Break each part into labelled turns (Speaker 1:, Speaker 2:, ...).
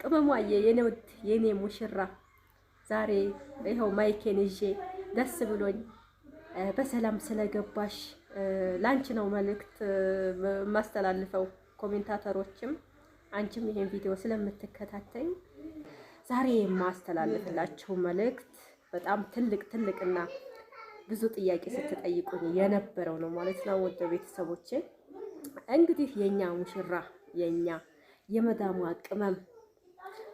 Speaker 1: ቅመሟዬ የኔ ውድ የኔ ሙሽራ ዛሬ ይኸው ማይኬን ይዤ ደስ ብሎኝ በሰላም ስለገባሽ ላንቺ ነው መልእክት የማስተላልፈው። ኮሜንታተሮችም አንቺም ይሄን ቪዲዮ ስለምትከታተይ ዛሬ የማስተላልፍላችሁ መልእክት በጣም ትልቅና ብዙ ጥያቄ ስትጠይቁኝ የነበረው ነው ማለት ነው። ወደ ቤተሰቦቼ እንግዲህ የኛ ሙሽራ የኛ የመዳሟ ቅመም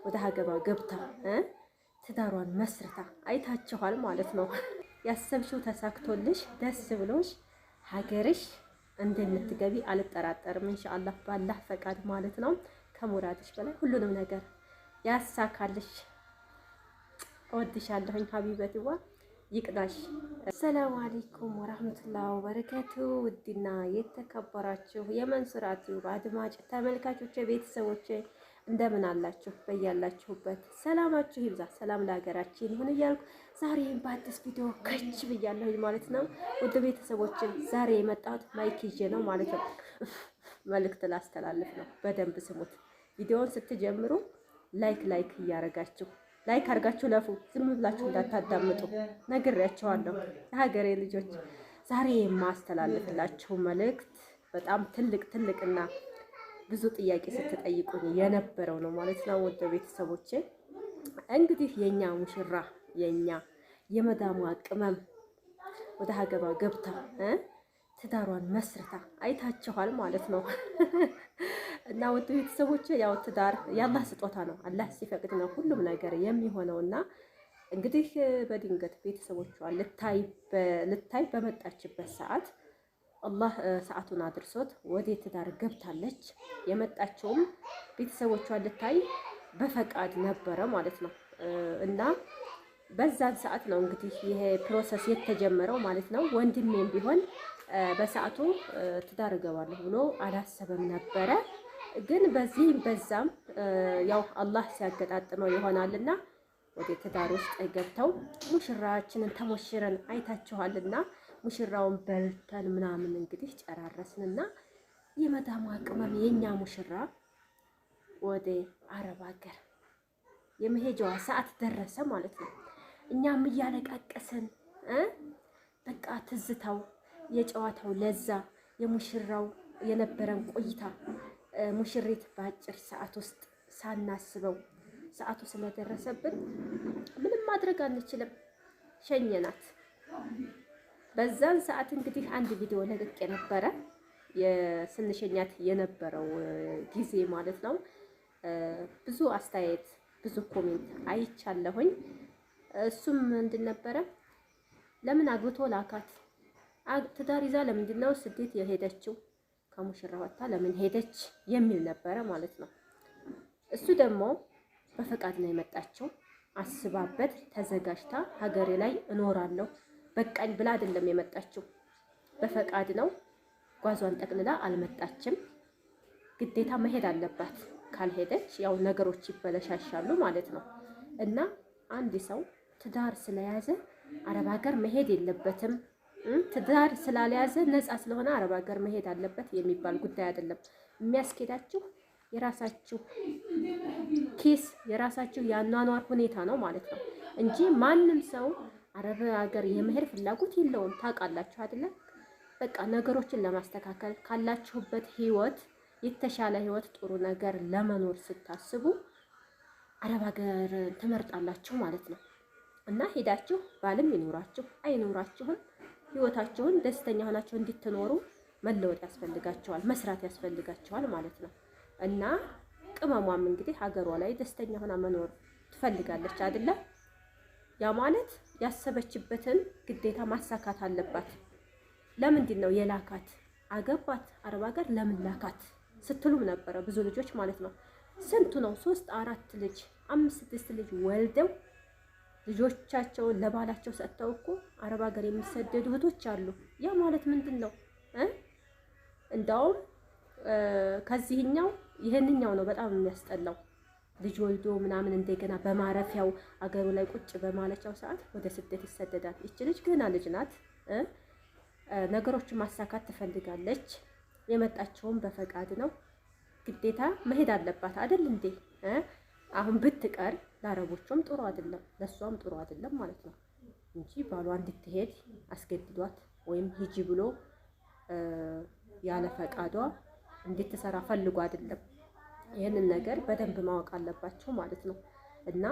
Speaker 1: ወደ ሀገሯ ገብታ ትዳሯን መስርታ አይታችኋል ማለት ነው። ያሰብሽው ተሳክቶልሽ ደስ ብሎሽ ሀገርሽ እንደምትገቢ አልጠራጠርም። ኢንሻአላህ ባላህ ፈቃድ ማለት ነው። ከሙራድሽ በላይ ሁሉንም ነገር ያሳካልሽ። እወድሻለሁኝ ሀቢበቲዋ ይቅናሽ። ሰላም አለይኩም ወራህመቱላሂ ወበረካቱ። ውድና የተከበራችሁ የመንሱር ቲዩብ አድማጭ ተመልካቾቼ ቤተሰቦቼ እንደምን አላችሁ? በያላችሁበት ሰላማችሁ ይብዛ። ሰላም ለሀገራችን ይሁን እያልኩ ዛሬ በአዲስ ቪዲዮ ከች ብያለሁኝ ማለት ነው። ውድ ቤተሰቦችን ዛሬ የመጣሁት ማይክ ይዤ ነው ማለት ነው። መልእክት ላስተላልፍ ነው። በደንብ ስሙት። ቪዲዮውን ስትጀምሩ ላይክ እያረጋችሁ ላይክ አድርጋችሁ ለፉ። ዝም ብላችሁ እንዳታዳምጡ ነግሬያቸዋለሁ። የሀገሬ ልጆች ዛሬ የማስተላልፍላችሁ መልእክት በጣም ትልቅና ብዙ ጥያቄ ስትጠይቁኝ የነበረው ነው ማለት ነው። ወደ ቤተሰቦቼ እንግዲህ የኛ ሙሽራ የኛ የመዳሟ ቅመም ወደ ሀገሯ ገብታ ትዳሯን መስርታ አይታችኋል ማለት ነው። እና ወደ ቤተሰቦቼ ያው ትዳር የአላህ ስጦታ ነው። አላህ ሲፈቅድ ነው ሁሉም ነገር የሚሆነውና እንግዲህ በድንገት ቤተሰቦቿ ልታይ በመጣችበት ሰዓት አላህ ሰዓቱን አድርሶት ወደ ትዳር ገብታለች። የመጣችውም ቤተሰቦቿን ልታይ በፈቃድ ነበረ ማለት ነው። እና በዛን ሰዓት ነው እንግዲህ ይሄ ፕሮሰስ የተጀመረው ማለት ነው። ወንድሜም ቢሆን በሰዓቱ ትዳር እገባለሁ ብሎ አላሰበም ነበረ። ግን በዛም ያው አላህ ሲያገጣጥመው ይሆናልና ወደ ትዳር ውስጥ ገብተው ሙሽራችንን ተሞሽረን አይታችኋልና ሙሽራውን በልተን ምናምን እንግዲህ ጨራረስንና የመዳሟ ቅመም የኛ ሙሽራ ወደ አረብ ሀገር የመሄጃዋ ሰዓት ደረሰ ማለት ነው። እኛም እያለቃቀስን በቃ ትዝታው፣ የጨዋታው ለዛ፣ የሙሽራው የነበረን ቆይታ ሙሽሪት በአጭር ሰዓት ውስጥ ሳናስበው ሰዓቱ ስለደረሰብን ምንም ማድረግ አንችልም፣ ሸኘናት። በዛን ሰዓት እንግዲህ አንድ ቪዲዮ ለቅቄ ነበረ ስንሸኛት የነበረው ጊዜ ማለት ነው። ብዙ አስተያየት ብዙ ኮሜንት አይቻለሁኝ። እሱም ምንድን ነበረ? ለምን አግብቶ ላካት? ትዳር ይዛ ለምንድን ነው ስደት የሄደችው? ከሙሽራ ወጣ ለምን ሄደች የሚል ነበረ ማለት ነው። እሱ ደግሞ በፈቃድ ነው የመጣችው። አስባበት ተዘጋጅታ ሀገሬ ላይ እኖራለሁ በቃኝ ብላ አይደለም የመጣችው። በፈቃድ ነው። ጓዟን ጠቅልላ አልመጣችም። ግዴታ መሄድ አለባት። ካልሄደች ያው ነገሮች ይበለሻሻሉ ማለት ነው። እና አንድ ሰው ትዳር ስለያዘ አረብ ሀገር መሄድ የለበትም። ትዳር ስላልያዘ ነፃ ስለሆነ አረብ ሀገር መሄድ አለበት የሚባል ጉዳይ አይደለም። የሚያስኬዳችሁ የራሳችሁ ኬስ የራሳችሁ የአኗኗር ሁኔታ ነው ማለት ነው እንጂ ማንም ሰው አረብ ሀገር የመሄድ ፍላጎት የለውም። ታውቃላችሁ አይደለ? በቃ ነገሮችን ለማስተካከል ካላችሁበት ህይወት የተሻለ ህይወት ጥሩ ነገር ለመኖር ስታስቡ አረብ ሀገር ትመርጣላችሁ ማለት ነው። እና ሄዳችሁ ባልም ይኖራችሁ አይኖራችሁም ህይወታችሁን ደስተኛ ሆናችሁ እንድትኖሩ መለወጥ ያስፈልጋቸዋል፣ መስራት ያስፈልጋቸዋል ማለት ነው። እና ቅመሟም እንግዲህ ሀገሯ ላይ ደስተኛ ሆና መኖር ትፈልጋለች አይደለ? ያ ማለት ያሰበችበትን ግዴታ ማሳካት አለባት። ለምንድን ነው የላካት? አገባት አረብ ሀገር ለምን ላካት ስትሉም ነበረ ብዙ ልጆች ማለት ነው። ስንቱ ነው 3 4 ልጅ 5 6 ልጅ ወልደው ልጆቻቸውን ለባላቸው ሰጥተው እኮ አረብ ሀገር የሚሰደዱ እህቶች አሉ። ያ ማለት ምንድን ነው? እንዳውም ከዚህኛው ይሄንኛው ነው በጣም የሚያስጠላው። ልጅ ወልዶ ምናምን እንደገና በማረፊያው አገሩ ላይ ቁጭ በማለቻው ሰዓት ወደ ስደት ይሰደዳል። ይች ልጅ ገና ልጅ ናት። ነገሮችን ማሳካት ትፈልጋለች። የመጣችውም በፈቃድ ነው። ግዴታ መሄድ አለባት አይደል እንዴ? አሁን ብትቀር ለአረቦቹም ጥሩ አይደለም፣ ለሷም ጥሩ አይደለም ማለት ነው እንጂ ባሏ እንድትሄድ አስገድዷት ወይም ሂጂ ብሎ ያለ ፈቃዷ እንድትሰራ ፈልጎ አይደለም። ይህንን ነገር በደንብ ማወቅ አለባቸው ማለት ነው። እና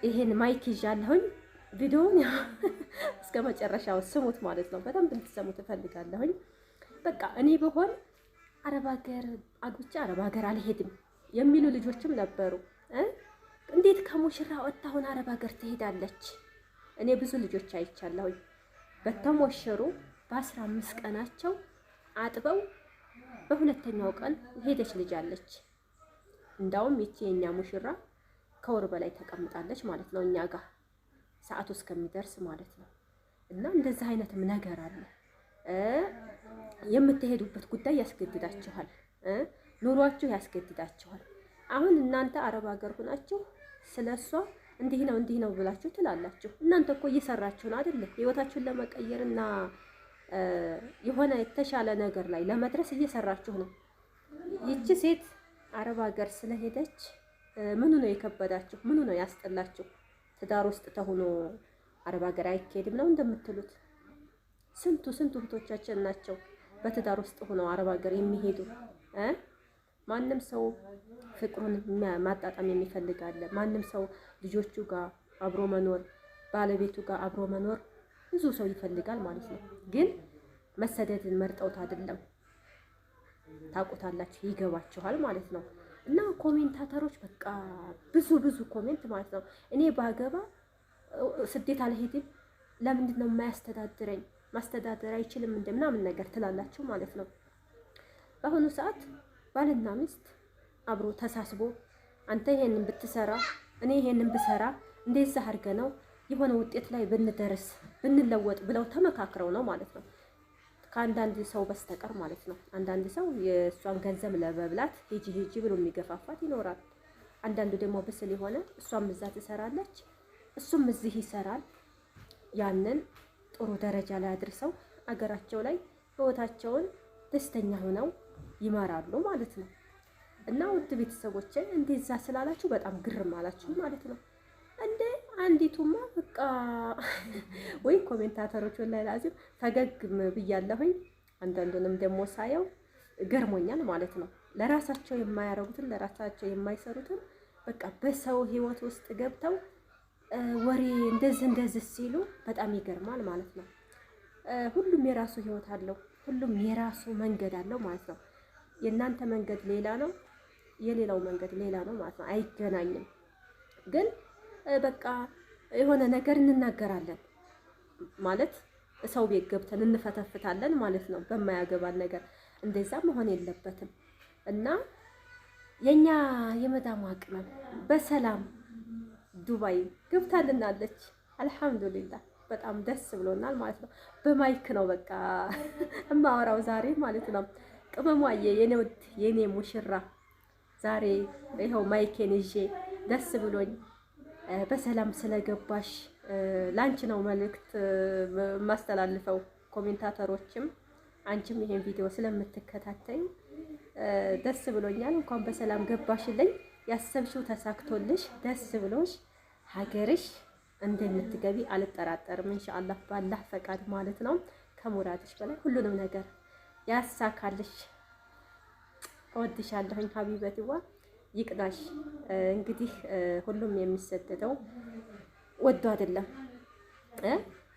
Speaker 1: ይሄን ማይክ ይዣለሁኝ። ቪዲዮውን እስከ መጨረሻው ስሙት ማለት ነው። በደንብ እንድትሰሙት እፈልጋለሁኝ። በቃ እኔ በሆን አረብ ሀገር አግብቼ አረብ ሀገር አልሄድም የሚሉ ልጆችም ነበሩ። እንዴት ከሙሽራ ወጥታ አሁን አረብ ሀገር ትሄዳለች? እኔ ብዙ ልጆች አይቻለሁኝ። በተሞሸሩ በ15 ቀናቸው አጥበው በሁለተኛው ቀን ሄደች ልጅ አለች። እንዳውም ይቺ የኛ ሙሽራ ከወር በላይ ተቀምጣለች ማለት ነው፣ እኛ ጋር ሰዓቱ እስከሚደርስ ማለት ነው። እና እንደዚህ አይነትም ነገር አለ። የምትሄዱበት ጉዳይ ያስገድዳችኋል፣ ኑሯችሁ ያስገድዳችኋል። አሁን እናንተ አረብ ሀገር ሆናችሁ ስለሷ እንዲህ ነው ብላችሁ ትላላችሁ። እናንተ እኮ እየሰራችሁ ነው አይደል? ህይወታችሁን ለመቀየርና የሆነ የተሻለ ነገር ላይ ለመድረስ እየሰራችሁ ነው። ይቺ ሴት አረብ ሀገር ስለሄደች ምኑ ነው የከበዳችሁ? ምኑ ነው ያስጠላችሁ? ትዳር ውስጥ ተሆኖ አረብ ሀገር አይኬድም ነው እንደምትሉት? ስንቱ እህቶቻችን ናቸው በትዳር ውስጥ ሆነው አረብ ሀገር የሚሄዱ። ማንም ሰው ፍቅሩን ማጣጣም የሚፈልግ አለ። ማንም ሰው ልጆቹ ጋር አብሮ መኖር፣ ባለቤቱ ጋር አብሮ መኖር ብዙ ሰው ይፈልጋል ማለት ነው። ግን መሰደድን መርጠውት አይደለም። ታውቁታላችሁ፣ ይገባችኋል ማለት ነው። እና ኮሜንታተሮች በቃ ብዙ ኮሜንት ማለት ነው። እኔ ባገባ ስደት አልሄድም፣ ለምንድን ነው የማያስተዳድረኝ? ማስተዳደር አይችልም እንደ ምናምን ነገር ትላላችሁ ማለት ነው። በአሁኑ ሰዓት ባልና ሚስት አብሮ ተሳስቦ አንተ ይሄንን ብትሰራ እኔ ይሄንን ብሰራ እንደዛ አድርገ ነው የሆነ ውጤት ላይ ብንደርስ ብንለወጥ ብለው ተመካክረው ነው ማለት ነው። ከአንዳንድ ሰው በስተቀር ማለት ነው። አንዳንድ ሰው የእሷን ገንዘብ ለመብላት ሂጂ ብሎ የሚገፋፋት ይኖራል። አንዳንዱ ደግሞ ብስል የሆነ እሷም እዛ ትሰራለች እሱም እዚህ ይሰራል። ያንን ጥሩ ደረጃ ላይ አድርሰው አገራቸው ላይ ህይወታቸውን ደስተኛ ሆነው ይመራሉ ማለት ነው። እና ውድ ቤተሰቦቼ እንደዛ ስላላችሁ በጣም ግርም አላችሁ ማለት ነው። እንደ አንዲቱማ በቃ ወይ ኮሜንታተሮች ላይ ላዚም ፈገግም ብያለሁኝ። አንዳንዱንም ደግሞ ሳየው ገርሞኛል ማለት ነው። ለራሳቸው የማያረጉትን ለራሳቸው የማይሰሩትን በቃ በሰው ህይወት ውስጥ ገብተው ወሬ እንደዚህ ሲሉ በጣም ይገርማል ማለት ነው። ሁሉም የራሱ ህይወት አለው። ሁሉም የራሱ መንገድ አለው ማለት ነው። የእናንተ መንገድ ሌላ ነው፣ የሌላው መንገድ ሌላ ነው ማለት ነው። አይገናኝም። ግን በቃ የሆነ ነገር እንናገራለን ማለት ሰው ቤት ገብተን እንፈተፍታለን ማለት ነው፣ በማያገባን ነገር። እንደዛ መሆን የለበትም። እና የኛ የመዳም አቅመም በሰላም ዱባይ ገብታልናለች። አልሐምዱሊላህ በጣም ደስ ብሎናል ማለት ነው። በማይክ ነው በቃ እማወራው ዛሬ ማለት ነው። ቅመሟዬ የኔ ውድ የኔ ሙሽራ ዛሬ ይኸው ማይኬን ይዤ ደስ ብሎኝ በሰላም ስለገባሽ ላንቺ ነው መልእክት ማስተላልፈው። ኮሜንታተሮችም አንቺም ይሄን ቪዲዮ ስለምትከታተይ ደስ ብሎኛል። እንኳን በሰላም ገባሽልኝ። ያሰብሽው ተሳክቶልሽ ደስ ብሎሽ ሀገርሽ እንደምትገቢ አልጠራጠርም። ኢንሻአላህ ባላህ ፈቃድ ማለት ነው። ከሙራድሽ በላይ ሁሉንም ነገር ያሳካልሽ። እወድሻለሁኝ ሀቢበቲዋ፣ ይቅናሽ። እንግዲህ ሁሉም የሚሰደደው ወዶ አይደለም፣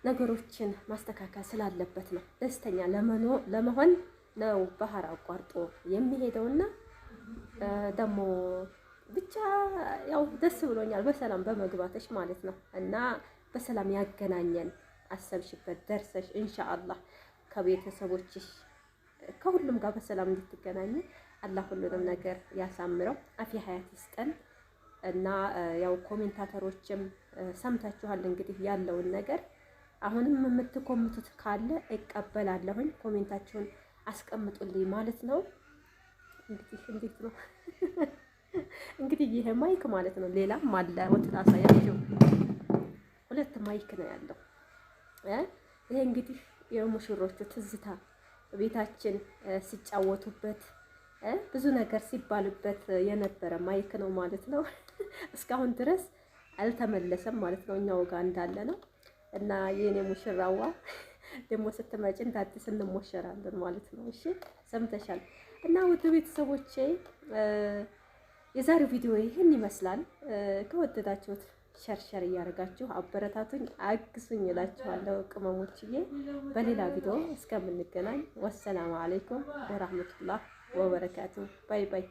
Speaker 1: ነገሮችን ማስተካከል ስላለበት ነው። ደስተኛ ለመሆን ነው ባህር አቋርጦ የሚሄደውና ደግሞ ብቻ ያው ደስ ብሎኛል በሰላም በመግባትሽ ማለት ነው። እና በሰላም ያገናኘን፣ አሰብሽበት ደርሰሽ ኢንሻአላህ ከቤተሰቦችሽ ከሁሉም ጋር በሰላም እንድትገናኙ አላህ ሁሉንም ነገር ያሳምረው፣ አፊ ሀያት ይስጠን። እና ያው ኮሜንታተሮችም ሰምታችኋል እንግዲህ ያለውን ነገር። አሁንም የምትኮምቱት ካለ እቀበላለሁኝ፣ ኮሜንታችሁን አስቀምጡልኝ ማለት ነው። እንግዲህ እንዴት ነው እንግዲህ ይሄ ማይክ ማለት ነው። ሌላም አለ ወጥታ ሳያችሁ ሁለት ማይክ ነው ያለው። ይሄ እንግዲህ የሙሽሮቹ ትዝታ ቤታችን ሲጫወቱበት ብዙ ነገር ሲባልበት የነበረ ማይክ ነው ማለት ነው። እስካሁን ድረስ አልተመለሰም ማለት ነው። እኛው ጋር እንዳለ ነው እና የኔ ሙሽራዋ ደግሞ ስትመጪ እንዳዲስ እንሞሸራለን ማለት ነው። እሺ ሰምተሻል? እና ውድ ቤተሰቦቼ የዛሬው ቪዲዮ ይህን ይመስላል። ከወደዳችሁት ሸርሸር እያደረጋችሁ አበረታቱኝ፣ አግሱኝ እላችኋለሁ ቅመሞችዬ። በሌላ ቪዲዮ እስከምንገናኝ ወሰላሙ አለይኩም ወራህመቱላህ ወበረካቱ። ባይ ባይ።